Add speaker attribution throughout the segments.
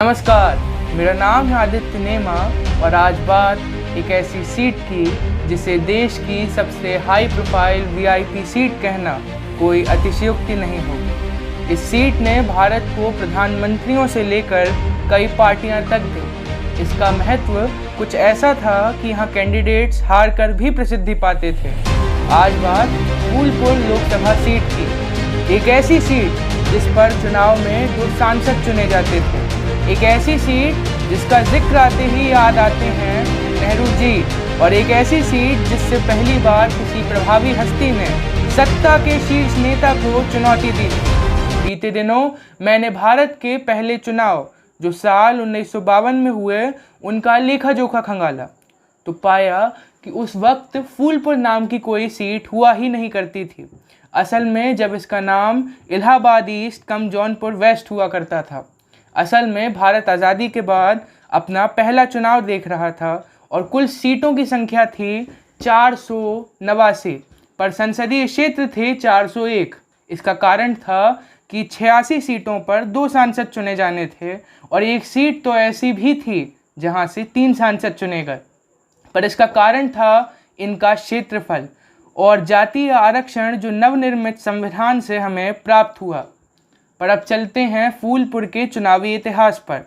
Speaker 1: नमस्कार, मेरा नाम है आदित्य नेमा और आज बात एक ऐसी सीट की जिसे देश की सबसे हाई प्रोफाइल वीआईपी सीट कहना कोई अतिशयोक्ति नहीं होगी। इस सीट ने भारत को प्रधानमंत्रियों से लेकर कई पार्टियां तक दी। इसका महत्व कुछ ऐसा था कि यहाँ कैंडिडेट्स हार कर भी प्रसिद्धि पाते थे। आज बात फूलपुर लोकसभा सीट की, एक ऐसी सीट जिस पर चुनाव में 2 सांसद चुने जाते थे, एक ऐसी सीट जिसका जिक्र आते ही याद आते हैं नेहरू जी, और एक ऐसी सीट जिससे पहली बार किसी प्रभावी हस्ती ने सत्ता के शीर्ष नेता को चुनौती दी। बीते दिनों मैंने भारत के पहले चुनाव जो साल 1952 में हुए उनका लेखा जोखा खंगाला तो पाया कि उस वक्त फूलपुर नाम की कोई सीट हुआ ही नहीं करती थी। असल में जब इसका नाम इलाहाबाद ईस्ट कम जौनपुर वेस्ट हुआ करता था। असल में भारत आज़ादी के बाद अपना पहला चुनाव देख रहा था और कुल सीटों की संख्या थी 489 पर संसदीय क्षेत्र थे 401। इसका कारण था कि 86 सीटों पर 2 सांसद चुने जाने थे और एक सीट तो ऐसी भी थी जहां से 3 सांसद चुने गए। पर इसका कारण था इनका क्षेत्रफल और जातीय आरक्षण जो नवनिर्मित संविधान से हमें प्राप्त हुआ। पर अब चलते हैं फूलपुर के चुनावी इतिहास पर।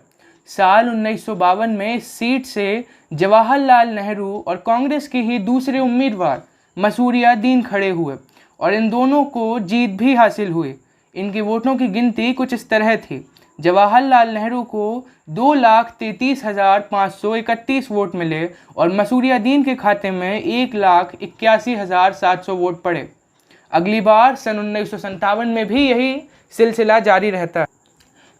Speaker 1: साल 1952 में इस सीट से जवाहरलाल नेहरू और कांग्रेस के ही दूसरे उम्मीदवार मसूरियाद्दीन खड़े हुए और इन दोनों को जीत भी हासिल हुई। इनके वोटों की गिनती कुछ इस तरह थी। जवाहरलाल नेहरू को 2,33,531 वोट मिले और मसूरियाद्दीन के खाते में 1,81,700 वोट पड़े। अगली बार सन 1957 में भी यही सिलसिला जारी रहता है।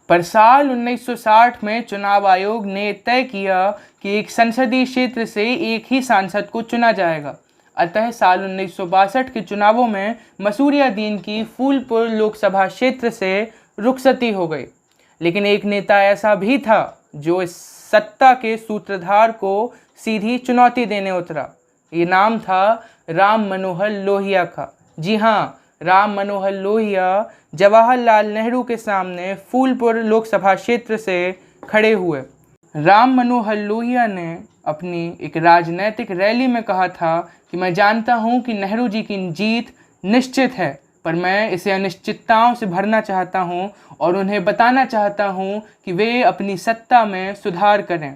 Speaker 1: पर साल 1960 में चुनाव आयोग ने तय किया कि एक संसदीय क्षेत्र से एक ही सांसद को चुना जाएगा। अतः साल 1962 के चुनावों में मसूरियाद्दीन की फूलपुर लोकसभा क्षेत्र से रुखसती हो गई। लेकिन एक नेता ऐसा भी था जो इस सत्ता के सूत्रधार को सीधी चुनौती देने उतरा। ये नाम था राम मनोहर लोहिया का। जी हाँ, राम मनोहर लोहिया जवाहरलाल नेहरू के सामने फूलपुर लोकसभा क्षेत्र से खड़े हुए। राम मनोहर लोहिया ने अपनी एक राजनीतिक रैली में कहा था कि मैं जानता हूं कि नेहरू जी की जीत निश्चित है, पर मैं इसे अनिश्चितताओं से भरना चाहता हूं और उन्हें बताना चाहता हूं कि वे अपनी सत्ता में सुधार करें।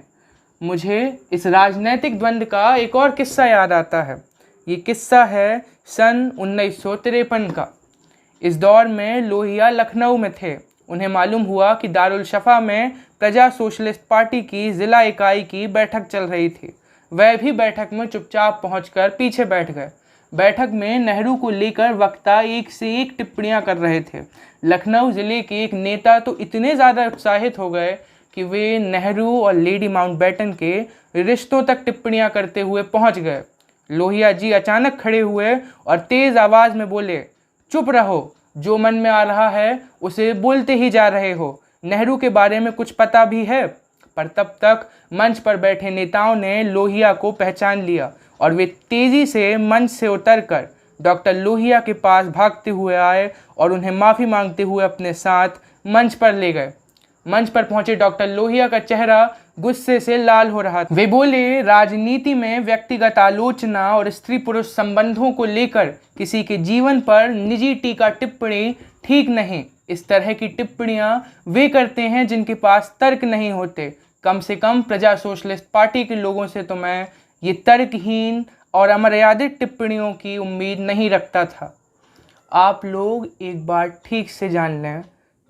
Speaker 1: मुझे इस राजनीतिक द्वंद्व का एक और किस्सा याद आता है। ये किस्सा है सन 1953 का। इस दौर में लोहिया लखनऊ में थे। उन्हें मालूम हुआ कि दारुल शफ़ा में प्रजा सोशलिस्ट पार्टी की ज़िला इकाई की बैठक चल रही थी। वह भी बैठक में चुपचाप पहुंचकर पीछे बैठ गए। बैठक में नेहरू को लेकर वक्ता एक से एक टिप्पणियां कर रहे थे। लखनऊ ज़िले के एक नेता तो इतने ज़्यादा उत्साहित हो गए कि वे नेहरू और लेडी माउंटबेटन के रिश्तों तक टिप्पणियां करते हुए पहुँच गए। लोहिया जी अचानक खड़े हुए और तेज़ आवाज़ में बोले, चुप रहो, जो मन में आ रहा है उसे बोलते ही जा रहे हो। नेहरू के बारे में कुछ पता भी है? पर तब तक मंच पर बैठे नेताओं ने लोहिया को पहचान लिया और वे तेज़ी से मंच से उतरकर डॉक्टर लोहिया के पास भागते हुए आए और उन्हें माफ़ी मांगते हुए अपने साथ मंच पर ले गए। मंच पर पहुंचे डॉक्टर लोहिया का चेहरा गुस्से से लाल हो रहा था। वे बोले, राजनीति में व्यक्तिगत आलोचना और स्त्री पुरुष संबंधों को लेकर किसी के जीवन पर निजी टीका टिप्पणी ठीक नहीं। इस तरह की टिप्पणियां वे करते हैं जिनके पास तर्क नहीं होते। कम से कम प्रजा सोशलिस्ट पार्टी के लोगों से तो मैं ये तर्कहीन और अमर्यादित टिप्पणियों की उम्मीद नहीं रखता था। आप लोग एक बार ठीक से जान लें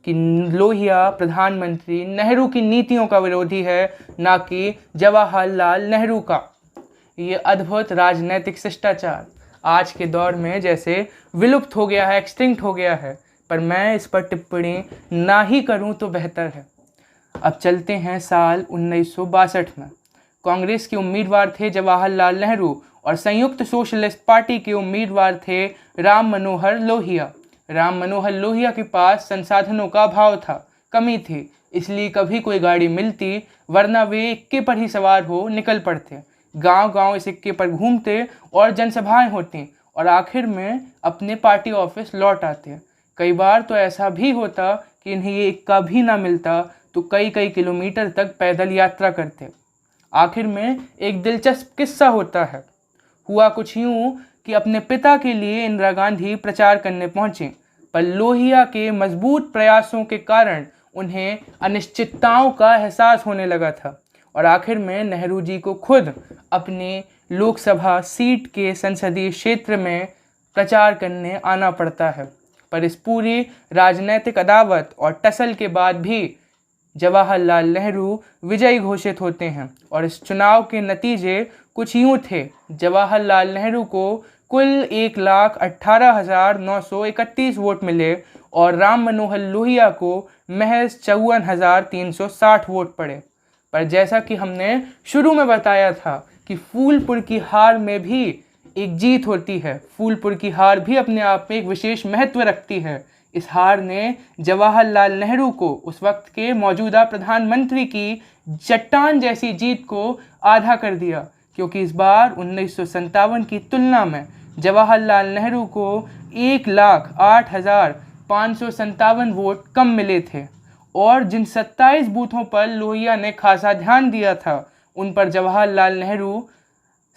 Speaker 1: कि लोहिया प्रधानमंत्री नेहरू की नीतियों का विरोधी है, ना कि जवाहरलाल नेहरू का। ये अद्भुत राजनीतिक शिष्टाचार आज के दौर में जैसे विलुप्त हो गया है, एक्सटिंक्ट हो गया है, पर मैं इस पर टिप्पणी ना ही करूं तो बेहतर है। अब चलते हैं साल 1962 में। कांग्रेस के उम्मीदवार थे जवाहरलाल नेहरू और संयुक्त सोशलिस्ट पार्टी के उम्मीदवार थे राम मनोहर लोहिया। राम मनोहर लोहिया के पास संसाधनों का अभाव था, कमी थी, इसलिए कभी कोई गाड़ी मिलती, वरना वे इक्के पर ही सवार हो निकल पड़ते। गांव-गांव इस इक्के पर घूमते और जनसभाएं होती और आखिर में अपने पार्टी ऑफिस लौट आते। कई बार तो ऐसा भी होता कि इन्हें ये इक्का भी ना मिलता तो कई कई किलोमीटर तक पैदल यात्रा करते। आखिर में एक दिलचस्प किस्सा होता है। हुआ कुछ यूं कि अपने पिता के लिए इंदिरा गांधी प्रचार करने पहुंचे, पर लोहिया के मजबूत प्रयासों के कारण उन्हें अनिश्चितताओं का एहसास होने लगा था और आखिर में नेहरू जी को खुद अपने लोकसभा सीट के संसदीय क्षेत्र में प्रचार करने आना पड़ता है। पर इस पूरी राजनीतिक अदावत और टसल के बाद भी जवाहरलाल नेहरू विजयी घोषित होते हैं और इस चुनाव के नतीजे कुछ यूं थे। जवाहरलाल नेहरू को कुल 1,18,931 वोट मिले और राम मनोहर लोहिया को महज 54,360 वोट पड़े। पर जैसा कि हमने शुरू में बताया था कि फूलपुर की हार में भी एक जीत होती है, फूलपुर की हार भी अपने आप में एक विशेष महत्व रखती है। इस हार ने जवाहरलाल नेहरू को, उस वक्त के मौजूदा प्रधानमंत्री की चट्टान जैसी जीत को आधा कर दिया, क्योंकि इस बार 1957 की तुलना में जवाहरलाल नेहरू को 1,08,557 वोट कम मिले थे और जिन 27 बूथों पर लोहिया ने खासा ध्यान दिया था उन पर जवाहरलाल नेहरू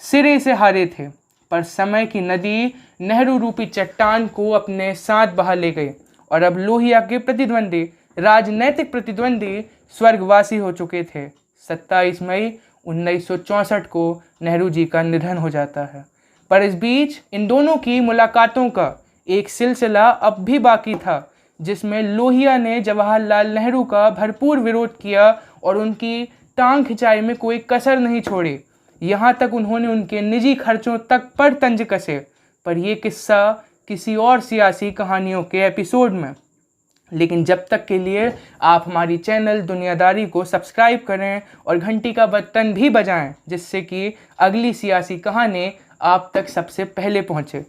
Speaker 1: सिरे से हारे थे। पर समय की नदी नेहरू रूपी चट्टान को अपने साथ बहा ले गई और अब लोहिया के प्रतिद्वंदी, राजनैतिक प्रतिद्वंदी स्वर्गवासी हो चुके थे। 27 मई 1964 को नेहरू जी का निधन हो जाता है। पर इस बीच इन दोनों की मुलाकातों का एक सिलसिला अब भी बाकी था, जिसमें लोहिया ने जवाहरलाल नेहरू का भरपूर विरोध किया और उनकी टांग खिंचाई में कोई कसर नहीं छोड़ी। यहाँ तक उन्होंने उनके निजी खर्चों तक पर तंज कसे। पर यह किस्सा किसी और सियासी कहानियों के एपिसोड में। लेकिन जब तक के लिए आप हमारी चैनल दुनियादारी को सब्सक्राइब करें और घंटी का बटन भी बजाएं, जिससे कि अगली सियासी कहानी आप तक सबसे पहले पहुंचे।